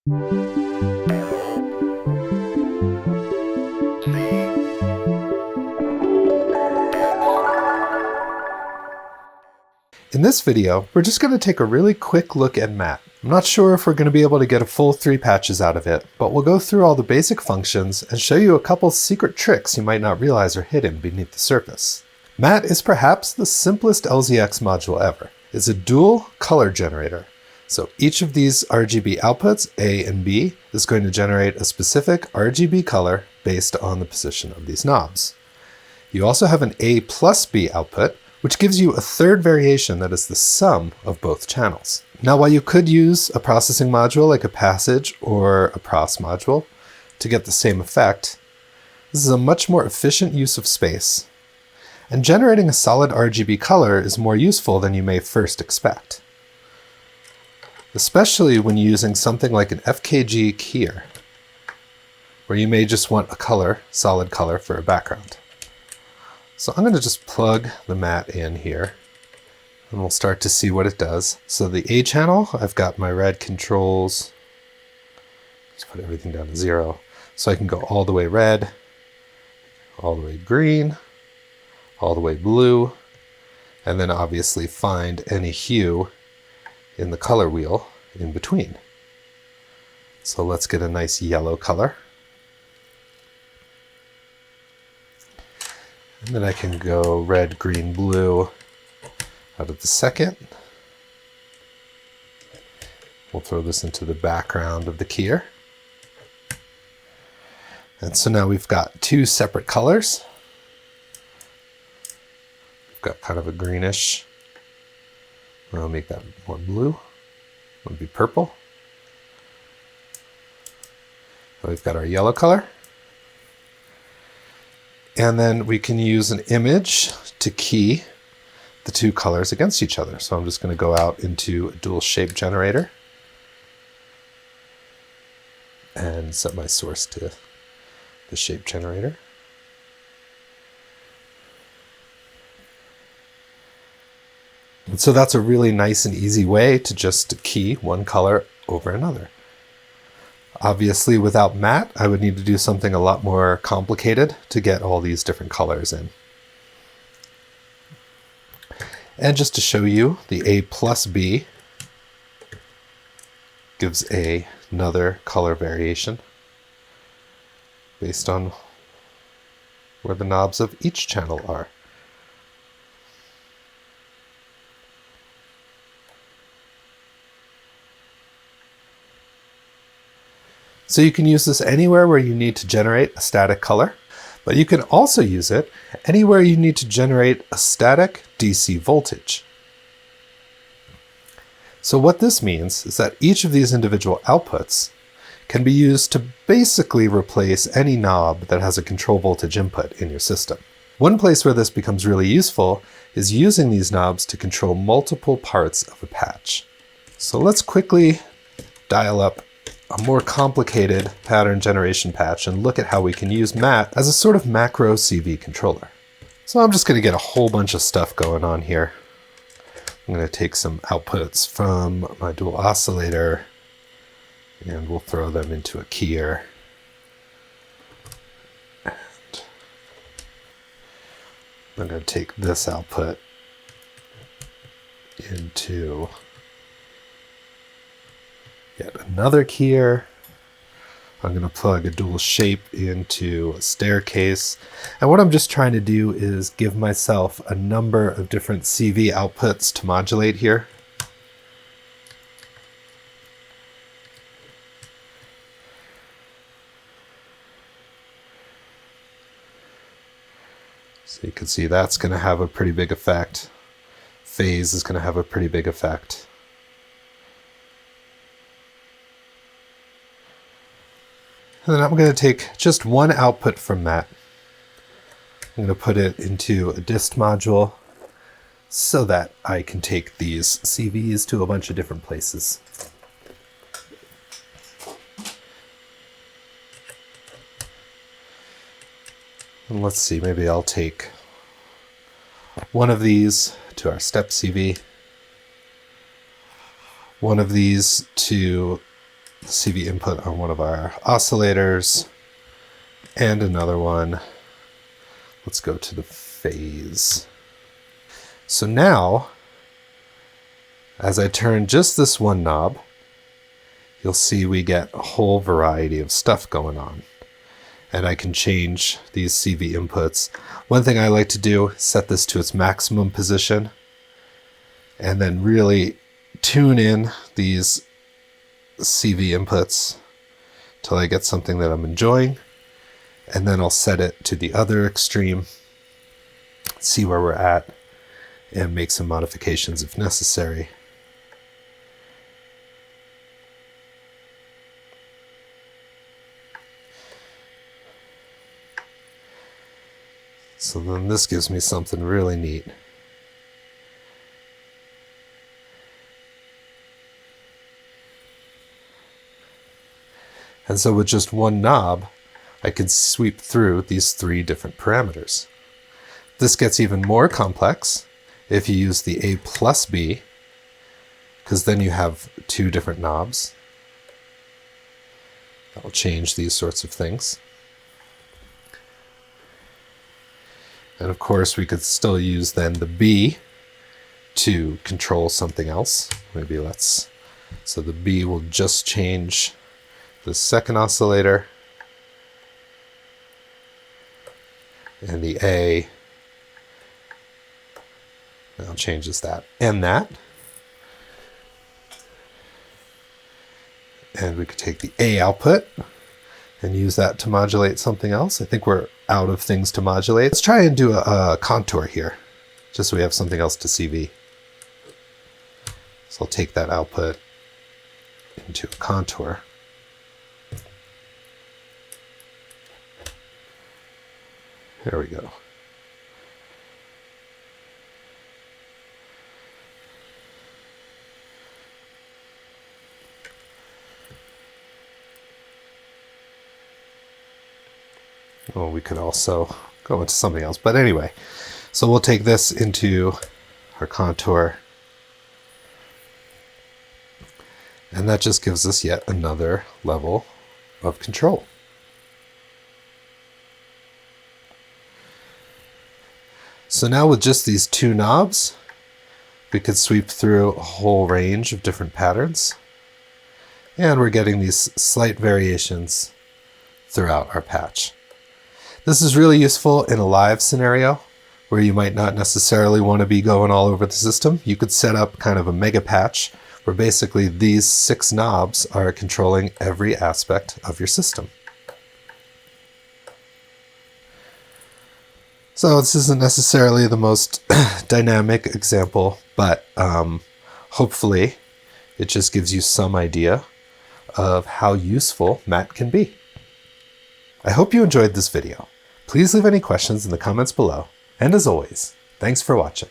In this video, we're just going to take a really quick look at Matte. I'm not sure if we're going to be able to get a full 3 patches out of it, but we'll go through all the basic functions and show you a couple secret tricks you might not realize are hidden beneath the surface. Matte is perhaps the simplest LZX module ever. It's a dual color generator. So each of these RGB outputs, A and B, is going to generate a specific RGB color based on the position of these knobs. You also have an A plus B output, which gives you a third variation that is the sum of both channels. Now, while you could use a processing module like a passage or a pros module to get the same effect, this is a much more efficient use of space, and generating a solid RGB color is more useful than you may first expect, especially when using something like an FKG keyer, where you may just want a color, solid color, for a background. So I'm going to just plug the matte in here, and we'll start to see what it does. So the A channel, I've got my red controls. Let's put everything down to 0. So I can go all the way red, all the way green, all the way blue, and then obviously find any hue in the color wheel in between. So let's get a nice yellow color. And then I can go red, green, blue out of the second. We'll throw this into the background of the keyer. And so now we've got 2 separate colors. We've got kind of a greenish. I'll make that more blue. Would be purple. And we've got our yellow color. And then we can use an image to key the 2 colors against each other. So I'm just going to go out into a dual shape generator and set my source to the shape generator. And so that's a really nice and easy way to just key one color over another. Obviously, without matte, I would need to do something a lot more complicated to get all these different colors in. And just to show you, the A plus B gives another color variation based on where the knobs of each channel are. So you can use this anywhere where you need to generate a static color, but you can also use it anywhere you need to generate a static DC voltage. So what this means is that each of these individual outputs can be used to basically replace any knob that has a control voltage input in your system. One place where this becomes really useful is using these knobs to control multiple parts of a patch. So let's quickly dial up a more complicated pattern generation patch and look at how we can use matte as a sort of macro CV controller. So I'm just going to get a whole bunch of stuff going on here. I'm going to take some outputs from my dual oscillator and we'll throw them into a keyer. And I'm going to take this output into yet another keyer. I'm going to plug a dual shape into a staircase. And what I'm just trying to do is give myself a number of different CV outputs to modulate here. So you can see that's going to have a pretty big effect. Phase is going to have a pretty big effect. And then I'm going to take just one output from that. I'm going to put it into a dist module so that I can take these CVs to a bunch of different places. And let's see, maybe I'll take one of these to our step CV, one of these to CV input on one of our oscillators, and another one. Let's go to the phase. So now, as I turn just this one knob, you'll see we get a whole variety of stuff going on. And I can change these CV inputs. One thing I like to do is set this to its maximum position and then really tune in these CV inputs till I get something that I'm enjoying. And then I'll set it to the other extreme, see where we're at, and make some modifications if necessary. So then this gives me something really neat. And so with just one knob, I can sweep through these 3 different parameters. This gets even more complex if you use the A plus B, because then you have 2 different knobs. That'll change these sorts of things. And of course, we could still use then the B to control something else. Maybe so the B will just change the second oscillator, and the A now changes that and that. And we could take the A output and use that to modulate something else. I think we're out of things to modulate. Let's try and do a contour here, just so we have something else to CV. So I'll take that output into a contour. There we go. Well, we could also go into something else, but anyway, so we'll take this into our contour, and that just gives us yet another level of control. So now with just these 2 knobs, we could sweep through a whole range of different patterns, and we're getting these slight variations throughout our patch. This is really useful in a live scenario where you might not necessarily want to be going all over the system. You could set up kind of a mega patch where basically these 6 knobs are controlling every aspect of your system. So this isn't necessarily the most dynamic example, but hopefully it just gives you some idea of how useful Matte can be. I hope you enjoyed this video. Please leave any questions in the comments below. And as always, thanks for watching.